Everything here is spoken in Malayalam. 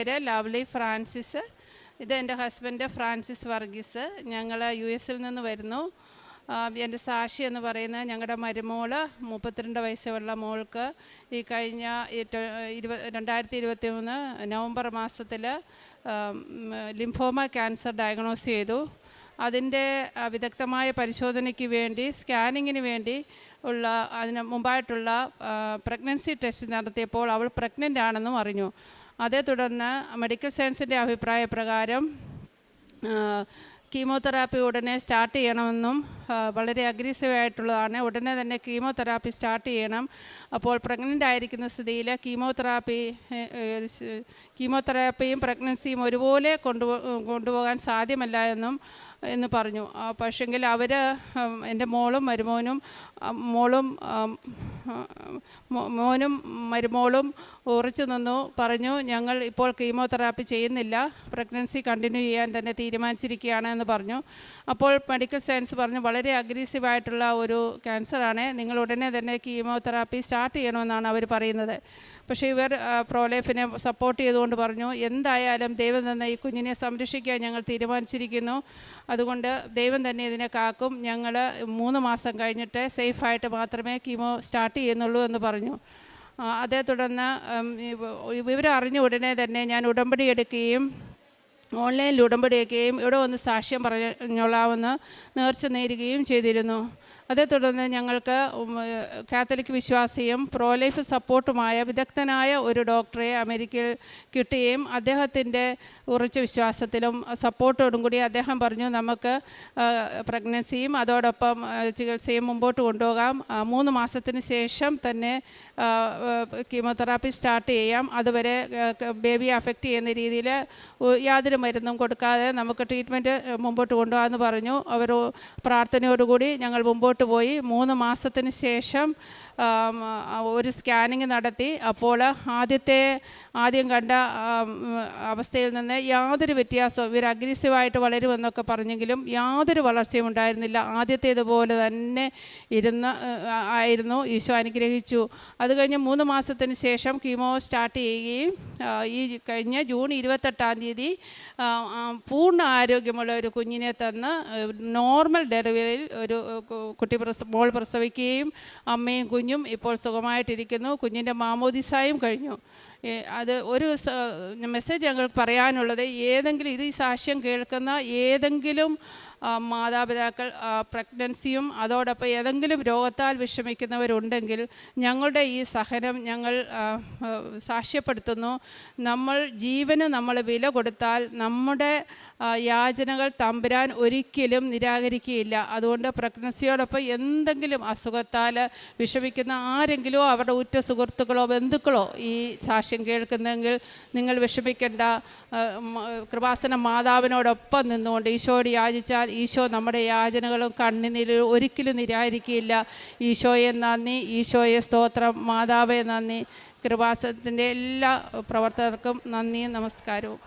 പേര് ലവ്ലി ഫ്രാൻസിസ്. ഇത് എൻ്റെ ഹസ്ബൻഡ് ഫ്രാൻസിസ് വർഗീസ്. ഞങ്ങൾ US നിന്ന് വരുന്നു. എൻ്റെ സാക്ഷി എന്ന് പറയുന്നത് ഞങ്ങളുടെ മരുമോള് 32 വയസ്സുള്ള മോൾക്ക് ഈ കഴിഞ്ഞ 2023 നവംബർ മാസത്തിൽ ലിംഫോമ ക്യാൻസർ ഡയഗ്നോസ് ചെയ്തു. അതിൻ്റെ വിദഗ്ധമായ പരിശോധനയ്ക്ക് വേണ്ടി, സ്കാനിങ്ങിന് വേണ്ടി അതിന് മുമ്പായിട്ടുള്ള പ്രഗ്നൻസി ടെസ്റ്റ് നടത്തിയപ്പോൾ അവൾ പ്രഗ്നൻ്റ് ആണെന്നും അറിഞ്ഞു. അതേ തുടർന്ന് മെഡിക്കൽ സയൻസിൻ്റെ അഭിപ്രായ പ്രകാരം കീമോതെറാപ്പി ഉടനെ സ്റ്റാർട്ട് ചെയ്യണമെന്നും, വളരെ അഗ്രസീവായിട്ടുള്ളതാണ്, ഉടനെ തന്നെ കീമോതെറാപ്പി സ്റ്റാർട്ട് ചെയ്യണം. അപ്പോൾ പ്രഗ്നൻ്റ് ആയിരിക്കുന്ന സ്ഥിതിയിൽ കീമോതെറാപ്പിയും പ്രഗ്നൻസിയും ഒരുപോലെ കൊണ്ടുപോകാൻ സാധ്യമല്ല എന്ന് പറഞ്ഞു. പക്ഷെങ്കിൽ അവർ എൻ്റെ മോനും മരുമോളും ഉറച്ചു നിന്നു. പറഞ്ഞു, ഞങ്ങൾ ഇപ്പോൾ കീമോതെറാപ്പി ചെയ്യുന്നില്ല, പ്രഗ്നൻസി കണ്ടിന്യൂ ചെയ്യാൻ തന്നെ തീരുമാനിച്ചിരിക്കുകയാണ് എന്ന് പറഞ്ഞു. അപ്പോൾ മെഡിക്കൽ സയൻസ് പറഞ്ഞു, വളരെ അഗ്രസീവായിട്ടുള്ള ഒരു ക്യാൻസറാണ്, നിങ്ങൾ ഉടനെ തന്നെ കീമോതെറാപ്പി സ്റ്റാർട്ട് ചെയ്യണമെന്നാണ് അവർ പറയുന്നത്. പക്ഷേ ഇവർ പ്രോലൈഫിനെ സപ്പോർട്ട് ചെയ്തുകൊണ്ട് പറഞ്ഞു, എന്തായാലും ദൈവം തന്നെ ഈ കുഞ്ഞിനെ സംരക്ഷിക്കാൻ ഞങ്ങൾ തീരുമാനിച്ചിരിക്കുന്നു, അതുകൊണ്ട് ദൈവം തന്നെ ഇതിനെ കാക്കും, ഞങ്ങൾ 3 മാസം കഴിഞ്ഞിട്ട് സേഫായിട്ട് മാത്രമേ കീമോ സ്റ്റാർട്ട് ചെയ്യുന്നുള്ളൂ എന്ന് പറഞ്ഞു. അതേ തുടർന്ന് വിവരം അറിഞ്ഞ ഉടനെ തന്നെ ഞാൻ ഉടമ്പടി എടുക്കുകയും ഓൺലൈനിൽ ഉടമ്പടി എടുക്കുകയും ഇവിടെ വന്ന് സാക്ഷ്യം പറഞ്ഞോളാമെന്ന് നേർച്ച നേരുകയും ചെയ്തിരുന്നു. അതേ തുടർന്ന് ഞങ്ങൾക്ക് കാത്തലിക് വിശ്വാസിയും പ്രോലൈഫ് സപ്പോർട്ടുമായ വിദഗ്ധനായ ഒരു ഡോക്ടറെ അമേരിക്കയിൽ കിട്ടുകയും അദ്ദേഹത്തിൻ്റെ ഉറച്ച വിശ്വാസത്തിലും സപ്പോർട്ടോടും കൂടി അദ്ദേഹം പറഞ്ഞു, നമുക്ക് പ്രഗ്നൻസിയും അതോടൊപ്പം ചികിത്സയും മുമ്പോട്ട് കൊണ്ടുപോകാം, 3 മാസത്തിന് ശേഷം തന്നെ കീമോതെറാപ്പി സ്റ്റാർട്ട് ചെയ്യാം, അതുവരെ ബേബിയെ അഫക്റ്റ് ചെയ്യുന്ന രീതിയിൽ യാതൊരു മരുന്നും കൊടുക്കാതെ നമുക്ക് ട്രീറ്റ്മെൻറ്റ് മുമ്പോട്ട് കൊണ്ടുപോകാമെന്ന് പറഞ്ഞു. അവർ പ്രാർത്ഥനയോടുകൂടി ഞങ്ങൾ മുമ്പോട്ട് പോയി. 3 മാസത്തിന് ശേഷം ഒരു സ്കാനിങ് നടത്തി. അപ്പോൾ ആദ്യം കണ്ട അവസ്ഥയിൽ നിന്ന് യാതൊരു വ്യത്യാസവും, ഇവർ അഗ്രസീവായിട്ട് വളരുമെന്നൊക്കെ പറഞ്ഞെങ്കിലും യാതൊരു വളർച്ചയും ഉണ്ടായിരുന്നില്ല. ആദ്യത്തേതുപോലെ തന്നെ ആയിരുന്നു. ഈശോ അനുഗ്രഹിച്ചു. അത് കഴിഞ്ഞ് 3 മാസത്തിന് ശേഷം കീമോ സ്റ്റാർട്ട് ചെയ്യുകയും ഈ കഴിഞ്ഞ ജൂൺ 28-ാം തീയതി പൂർണ്ണ ആരോഗ്യമുള്ള ഒരു കുഞ്ഞിനെ തന്ന് നോർമൽ ഡെലിവറിയിൽ ഒരു മോൾ പ്രസവിക്കുകയും അമ്മയും കുഞ്ഞും ഇപ്പോൾ സുഖമായിട്ടിരിക്കുന്നു. കുഞ്ഞിൻ്റെ മാമോദിസായും കഴിഞ്ഞു. അത് ഒരു മെസ്സേജ് ഞങ്ങൾക്ക് പറയാനുള്ളത്, ഈ സാക്ഷ്യം കേൾക്കുന്ന ഏതെങ്കിലും മാതാപിതാക്കൾ പ്രഗ്നൻസിയും അതോടൊപ്പം ഏതെങ്കിലും രോഗത്താൽ വിഷമിക്കുന്നവരുണ്ടെങ്കിൽ ഞങ്ങളുടെ ഈ സഹനം ഞങ്ങൾ സാക്ഷ്യപ്പെടുത്തുന്നു. ജീവന് നമ്മൾ വില കൊടുത്താൽ നമ്മുടെ യാചനകൾ തമ്പുരാൻ ഒരിക്കലും നിരാകരിക്കുകയില്ല. അതുകൊണ്ട് പ്രഗ്നൻസിയോടൊപ്പം എന്തെങ്കിലും അസുഖത്താൽ വിഷമിക്കുന്ന ആരെങ്കിലോ അവരുടെ ഉറ്റ സുഹൃത്തുക്കളോ ബന്ധുക്കളോ ഈ സാക്ഷ്യം കേൾക്കുന്നെങ്കിൽ നിങ്ങൾ വിഷമിക്കേണ്ട. കൃപാസന മാതാവിനോടൊപ്പം നിന്നുകൊണ്ട് ഈശോയോട് യാചിച്ചാൽ ഈശോ നമ്മുടെ യാചനകളും കണ്ണുനീരും ഒരിക്കലും നിരാകരിക്കുകയില്ല. ഈശോയെ നന്ദി, ഈശോയെ സ്തോത്രം, മാതാവേ നന്ദി. കൃപാസനത്തിൻ്റെ എല്ലാ പ്രവർത്തകർക്കും നന്ദിയും നമസ്കാരവും.